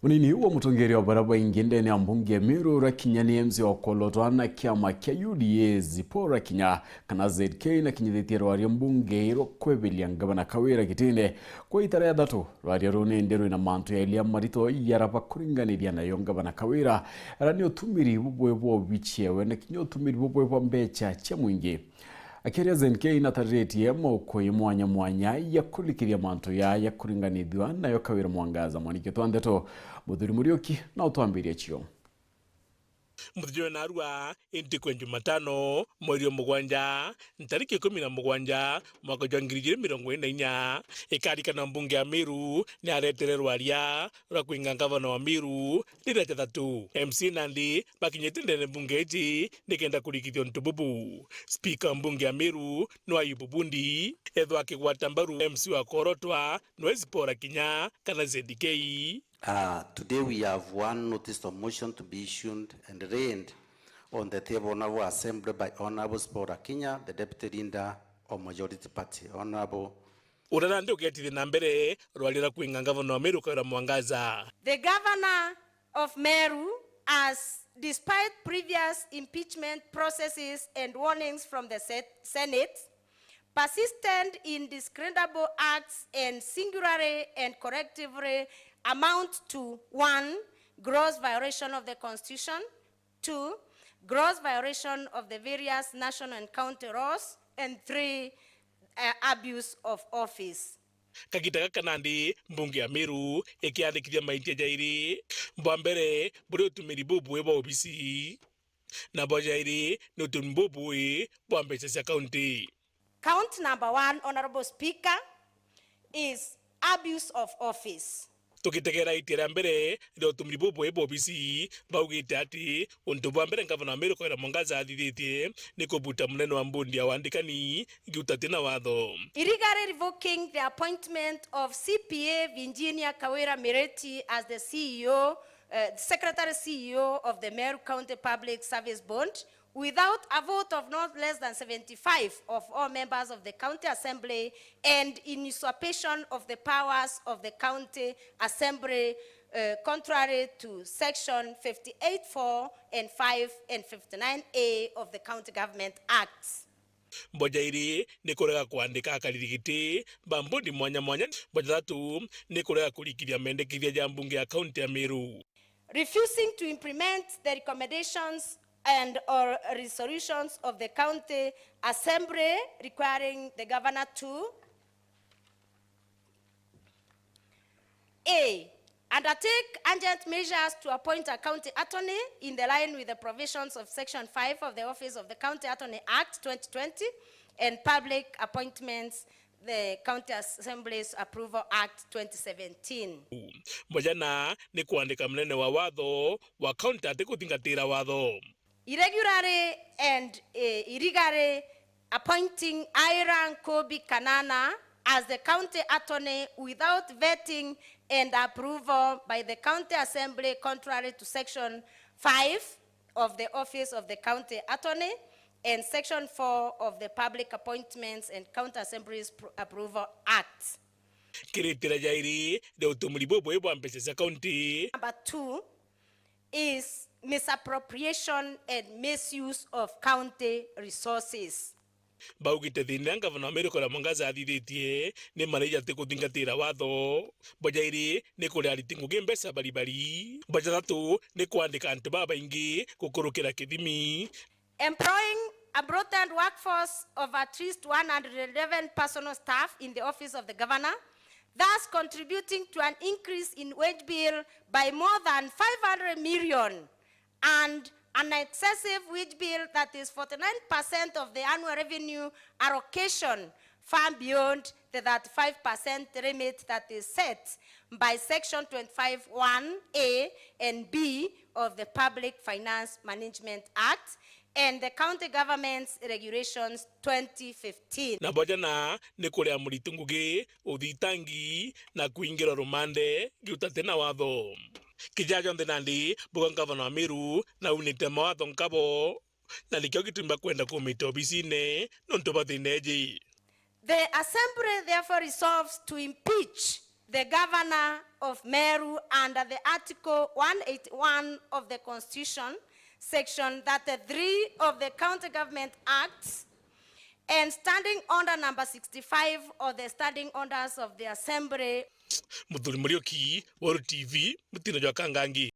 Munini wa mutongeri wa baraba ingende ni mbunge MERU RWARIRA ni MC wa kolotwana kiama kia UDA ZIPPORAH kinya kana ZK na kinyithitiro wa mbunge KWEBERIA NGABANA KAWIRA kitinde kwa itara ya datu RWARIRA rune nderu ina mantu ya ilia marito yaraba kuringaniria na NGABANA KAWIRA arani UTUMIRI BUBUI bwa OBISI na kinyo UTUMIRI BUBUI bwa MBECA cha MWINGI akiria ZNK NATARIRITIE MAUKUJI MWANYA ya kulikiria mantu ya kuringanithua na yo KAWIRA mwangaza mwanike twandeto muthuri murioki na utwambiria chio Muthuri na Arua intikwe Jumatano mweri wa mugwanja ntariki 17 mwaka wa 2024 ikarikana mbunge ya MERU ni aretere RWARIRA rwa kuinga gavana wa MERU rira jathatu MC Nandi bakinyetinde mbunge iji nikenda kurikithio ntububu speaker mbunge ya MERU no ayububundi ethwa kigwata mbaru MC wa korotwa no ZIPPORAH kinya kana ZDK. Today we have one notice of motion to be issued and read on the table of Honorable Assembly by Honorable ZIPPORAH Kinya, the Deputy Leader of Majority Party. Honorable. Urarande uketithie na mbere RWARIRA kuinga gavana wa MERU KAWIRA mwangaza. The governor of MERU, as despite previous impeachment processes and warnings from the Senate, persistent in discreditable acts and singularly and correctively amount to 1. Gross violation of the Constitution, 2. Gross violation of the various national and county laws, and 3. Abuse of office. Kagita kanandi mbunge ya MERU ikiandikithia MAITIA jairi mbambere buri utumiri BUBUI bwa OBISI na bojairi ni utumiri BUBUI bwa MBECA cia county. Count number 1, Honorable Speaker, is abuse of office. Tukitegera itira mbere ndo utumiri BUBUI bwa OBISI baugite ati untu bwa mbere gavana wa MERU KAWIRA mwangaza athithitie ni kubuta munene wa mbundi ya wandikani giutatina watho. Illegally revoking the appointment of CPA Virginia Kawira Mereti as the CEO, Secretary CEO of the MERU County Public Service Board without a vote of not less than 75 of all members of the County Assembly and in usurpation of the powers of the County Assembly contrary to Section 58(4) and 5 and 59A of the County Government Acts. Bojairi ni kurega kuandika akaririgiti bambundi mwanya bojathatu ni kurega kurikiria mendekithia ja mbunge ya county ya MERU. Refusing to implement the recommendations and or resolutions of the County Assembly requiring the governor to A. Undertake urgent measures to appoint a county attorney in the line with the provisions of Section 5 of the Office of the County Attorney Act 2020 and Public Appointments, the County Assembly's Approval Act 2017. Mojana ni kuandika mnene wa watho wa county ati kutingatira watho. Irregularly and illegally appointing Iran Kobi Kanana as the county attorney without vetting and approval by the County Assembly contrary to Section 5 of the Office of the County Attorney and Section 4 of the Public Appointments and County Assembly's Approval Act. Kiritira jairi de utumiri BUBUI bwa MBECA cia county. Number 2 is misappropriation and misuse of county resources. Baugite thina gavana wa MERU KAWIRA mwangaza athithitie ni mareja ati kutingatira watho. Bojairi ni kuria ritingugi mbeca baribari. Bojathatu ni kuandika antu babaingi gukurukira kithimi. Employing a broadened workforce of at least 111 personal staff in the office of the governor, thus contributing to an increase in wage bill by more than 500 million and an excessive wage bill that is 49% of the annual revenue allocation, far beyond the 35% limit that is set by Section 25(1)(a) and (b) of the Public Finance Management Act and the County Government's Regulations 2015. Na bojana ni kuria muritungugi uthitangi na kuingira rumande giutatena watho. Kijajo Nandi buga gavana wa MERU na unite mawatho nkabo na likio gitumba kwenda kumita obisine nonto bathineji. The Assembly therefore resolves to impeach the governor of Meru under the Article 181 of the Constitution, Section 33 of the County Government Acts, and Standing Order number 65 of the Standing Orders of the Assembly. Muthuri Murioki, Waru TV, Mutino Jwakangangi.